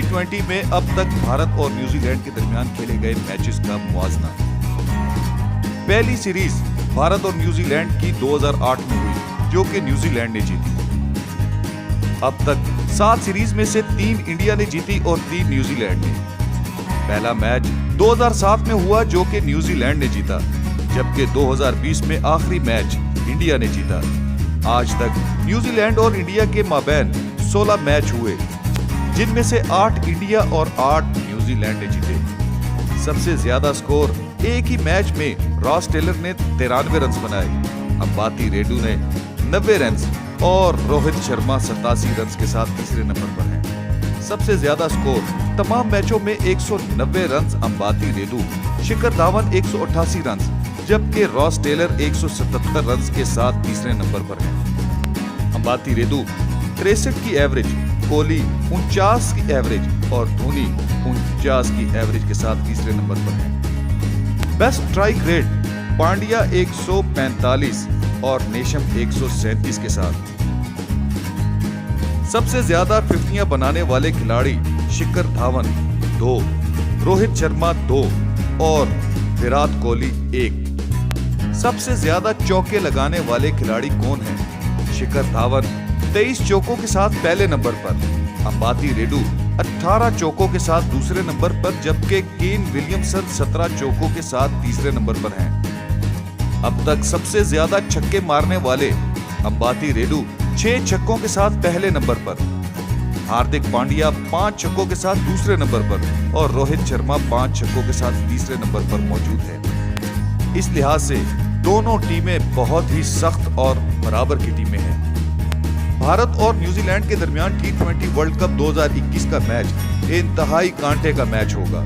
T20 में अब तक भारत और न्यूजीलैंड के दरमियान खेले गए मैचेस का मुआवजा। पहली सीरीज भारत और न्यूजीलैंड की 2008 में हुई, जो कि न्यूजीलैंड ने जीती। अब तक 7 सीरीज में से 3 इंडिया ने जीती और 3 न्यूजीलैंड ने। पहला मैच 2007 में हुआ, जो कि न्यूजीलैंड ने जीता, जबकि 2020 में आखिरी मैच इंडिया ने जीता। आज तक न्यूजीलैंड और इंडिया के माबैन 16 मैच हुए, जिनमें से 8 इंडिया और 8 न्यूजीलैंड ने जीते। सबसे ज्यादा स्कोर एक ही मैच में रॉस टेलर ने 93 रन बनाए, अंबाती रेड्डी ने 90 रन और रोहित शर्मा 87 रन के साथ तीसरे नंबर पर हैं। सबसे ज्यादा स्कोर तमाम मैचों में 190 रन अंबाती रेड्डी, शिखर धवन 188 रन, जबकि रॉस टेलर 177 रन के साथ तीसरे नंबर पर हैं। अंबाती रेड्डी 63 की एवरेज, कोहली 49 की एवरेज और धोनी 49 की एवरेज के साथ तीसरे नंबर पर हैं। बेस्ट स्ट्राइक रेट पांड्या 145 और नेशम 137 के साथ। सबसे ज्यादा 50 बनाने वाले खिलाड़ी शिखर धवन 2, रोहित शर्मा 2 और विराट कोहली 1। सबसे ज्यादा चौके लगाने वाले खिलाड़ी कौन हैं? शिखर धवन 23 चौकों के साथ पहले नंबर पर, अंबाती रेड्डी 18 चौकों के साथ दूसरे नंबर पर, जबकि केन विलियमसन 17 चौकों के साथ तीसरे नंबर पर हैं। अब तक सबसे ज्यादा छक्के मारने वाले अंबाती रेड्डी 6 छक्कों के साथ पहले नंबर पर, हार्दिक पांड्या 5 छक्कों के साथ दूसरे नंबर पर और रोहित शर्मा 5 छक्कों के साथ तीसरे नंबर पर मौजूद है। इस लिहाज से दोनों टीमें बहुत ही सख्त और बराबर की टीमें हैं। भारत और न्यूजीलैंड के दरमियान T20 वर्ल्ड कप 2021 का मैच इंतहाई कांटे का मैच होगा।